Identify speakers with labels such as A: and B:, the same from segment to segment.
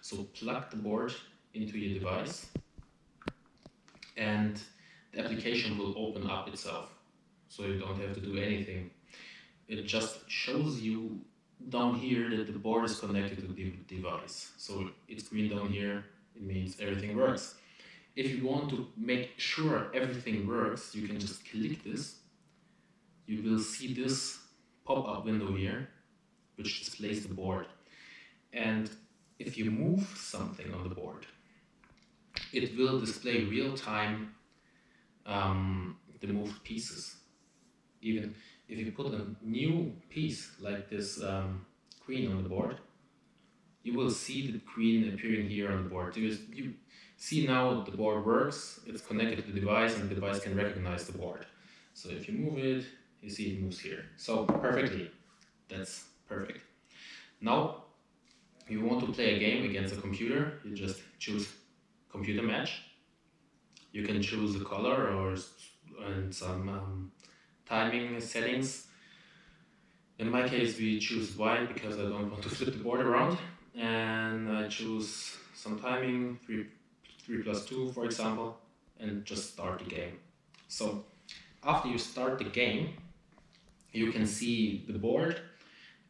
A: So plug the board into your device and the application will open up itself. So you don't have to do anything. It just shows you down here that the board is connected to the device. So it's green down here, it means everything works. If you want to make sure everything works, you can just click this. You will see this pop-up window here, which displays the board. And if you move something on the board, it will display real-time the moved pieces. Even if you put a new piece like this queen on the board, you will see the queen appearing here on the board. You see now the board works, it's connected to the device and the device can recognize the board. So if you move it, you see it moves here. So perfectly, that's perfect. Now, if you want to play a game against a computer, you just choose computer match. You can choose a color and some timing settings. In my case, we choose white because I don't want to flip the board around. And I choose some timing, 3+2 for example, and just start the game. So after you start the game, you can see the board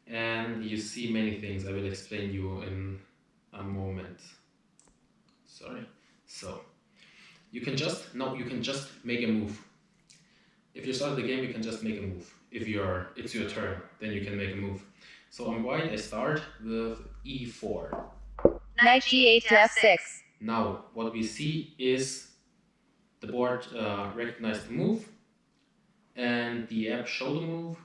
A: and you see many things. I will explain you in a moment. Sorry. So you can just make a move. If you start the game, you can just make a move. If it's your turn, then you can make a move. So on white, I start with E4.
B: Knight G8 to F6.
A: Now, what we see is the board recognized the move, and the app showed the move,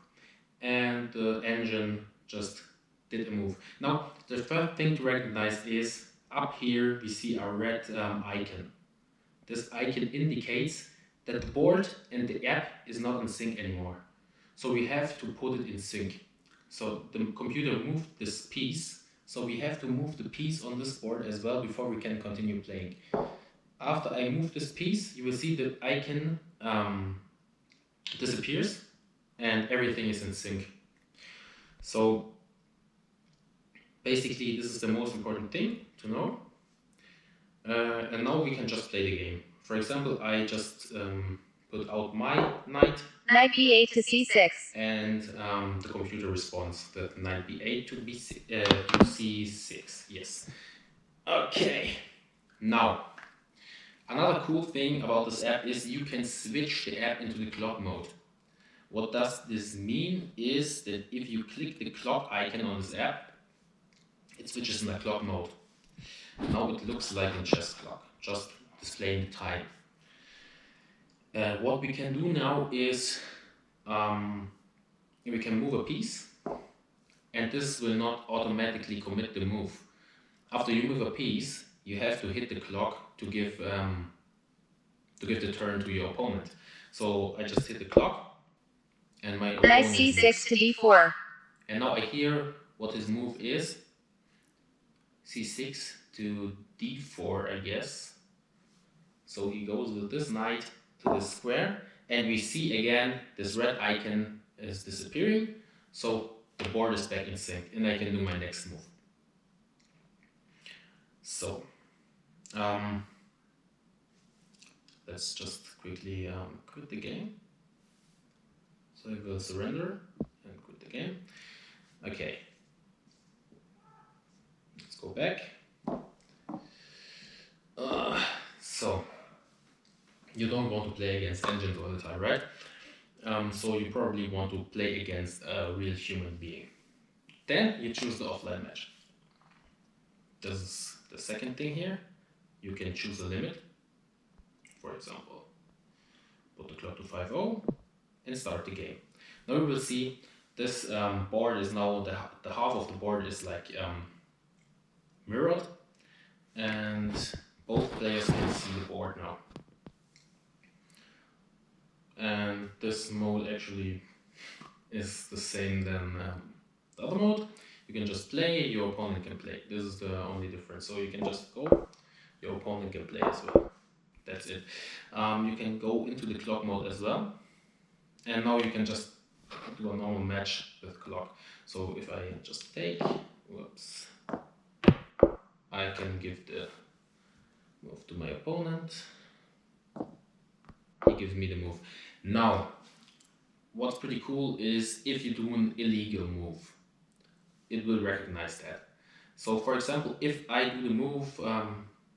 A: and the engine just did a move. Now, the first thing to recognize is up here we see a red icon. This icon indicates that the board and the app is not in sync anymore. So we have to put it in sync. So the computer moved this piece, so we have to move the piece on this board as well before we can continue playing. After I move this piece, you will see the icon disappears and everything is in sync. So basically this is the most important thing to know. And now we can just play the game. For example, I just put out my knight.
B: Knight B8 to C6.
A: And the computer responds that knight B8 to C6. Yes. Okay. Now, another cool thing about this app is you can switch the app into the clock mode. What does this mean is that if you click the clock icon on this app, it switches in the clock mode. Now it looks like a chess clock, just displaying the time. What we can do now is we can move a piece, and this will not automatically commit the move. After you move a piece, you have to hit the clock to give the turn to your opponent. So I just hit the clock, and my opponent
B: Knight C6 to D4.
A: And now I hear what his move is. C6 to D4, I guess. So he goes with this knight to this square, and we see again this red icon is disappearing, so the board is back in sync and I can do my next move. So let's just quickly quit the game. So I will surrender and quit the game. Okay, let's go back. So you don't want to play against engines all the time, right? So you probably want to play against a real human being. Then you choose the offline match. This is the second thing here. You can choose a limit. For example, put the clock to 5:0 and start the game. Now we will see this board is now, the half of the board is like mirrored, and both players can see the board now. And this mode actually is the same than the other mode. You can just play, your opponent can play. This is the only difference. So you can just go, your opponent can play as well. That's it. You can go into the clock mode as well. And now you can just do a normal match with clock. So if I just take, whoops. I can give the move to my opponent. He gives me the move. Now, what's pretty cool is if you do an illegal move, it will recognize that. So for example, if I do the move,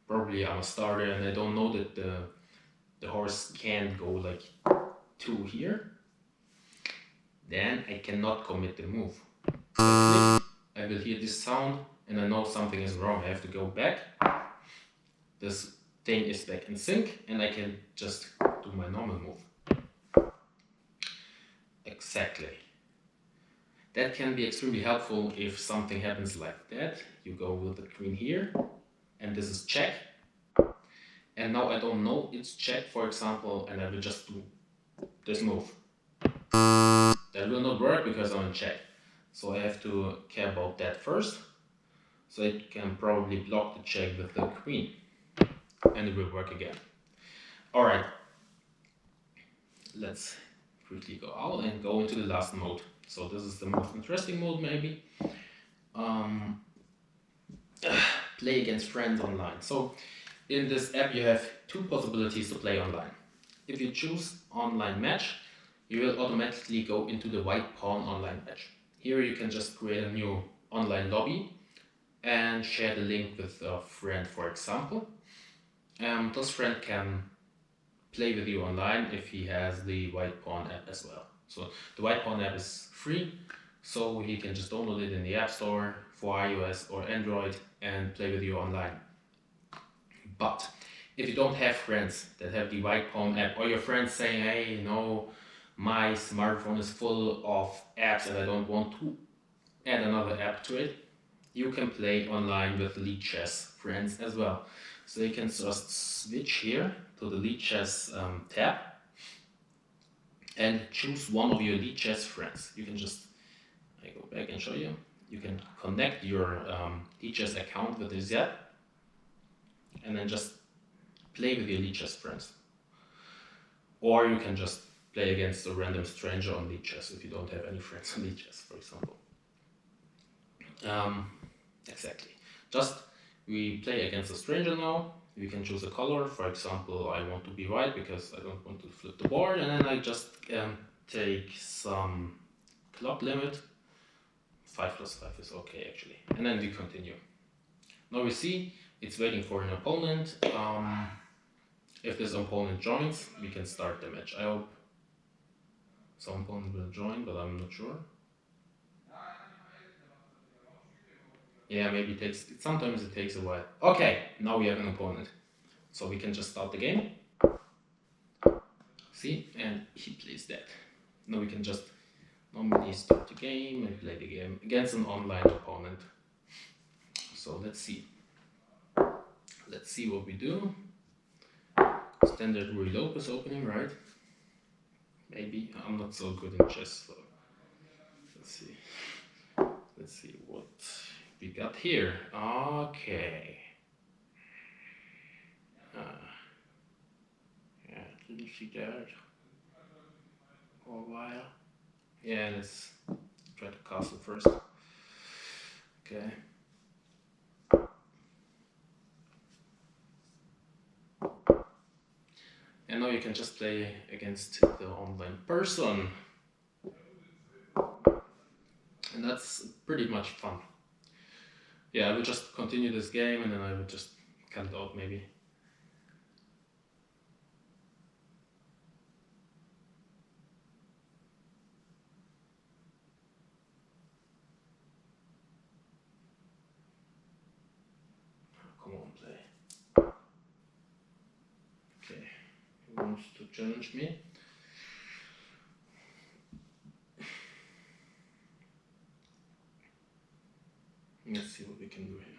A: probably I'm a starter and I don't know that the horse can't go like 2 here, then I cannot commit the move. I will hear this sound and I know something is wrong. I have to go back. This thing is back in sync and I can just do my normal move. Exactly. That can be extremely helpful if something happens like that. You go with the queen here and this is check. And now I don't know it's check, for example, and I will just do this move. That will not work because I'm in check. So I have to care about that first. So it can probably block the check with the queen. And it will work again. Alright. Let's quickly go out and go into the last mode. So this is the most interesting mode maybe. Play against friends online. So in this app you have 2 possibilities to play online. If you choose online match, you will automatically go into the WhitePawn online match. Here you can just create a new online lobby and share the link with a friend, for example. This friend can play with you online if he has the WhitePawn app as well. So the WhitePawn app is free, so he can just download it in the App Store for iOS or Android and play with you online. But if you don't have friends that have the WhitePawn app, or your friends saying, hey, no, my smartphone is full of apps and I don't want to add another app to it, you can play online with Lead Chess friends as well. So you can just switch here to the Lead Chess tab and choose one of your Lead Chess friends. You can just, I go back and show you, you can connect your Lead Chess account with this app and then just play with your Lead Chess friends. Or you can just play against a random stranger on Lead Chess if you don't have any friends on Lead Chess, for example. Exactly. Just we play against a stranger now. We can choose a color. For example, I want to be white because I don't want to flip the board, and then I just take some clock limit. 5 plus 5 is okay actually. And then we continue. Now we see it's waiting for an opponent. If this opponent joins, we can start the match. I hope some opponent will join, but I'm not sure. Yeah, maybe sometimes it takes a while. Okay, now we have an opponent. So we can just start the game. See, and he plays that. Now we can just normally start the game and play the game against an online opponent. So let's see. Let's see what we do. Standard Ruy Lopez opening, right? Maybe. I'm not so good in chess, so let's see. Let's see what we got here. Okay. Yeah, didn't see that for a while. Yeah, let's try to castle first. Okay. And now you can just play against the online person. And that's pretty much fun. Yeah, I will just continue this game and then I will just cut it out maybe. Come on, play. Okay, he wants to challenge me. Let's see what we can do here.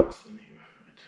A: works in here, right?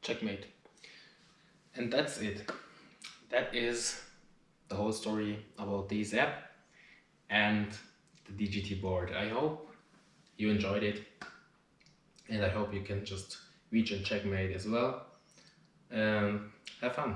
A: Checkmate. And that's it. That is the whole story about this app and the DGT board. I hope you enjoyed it, and I hope you can just reach and checkmate as well. Have fun.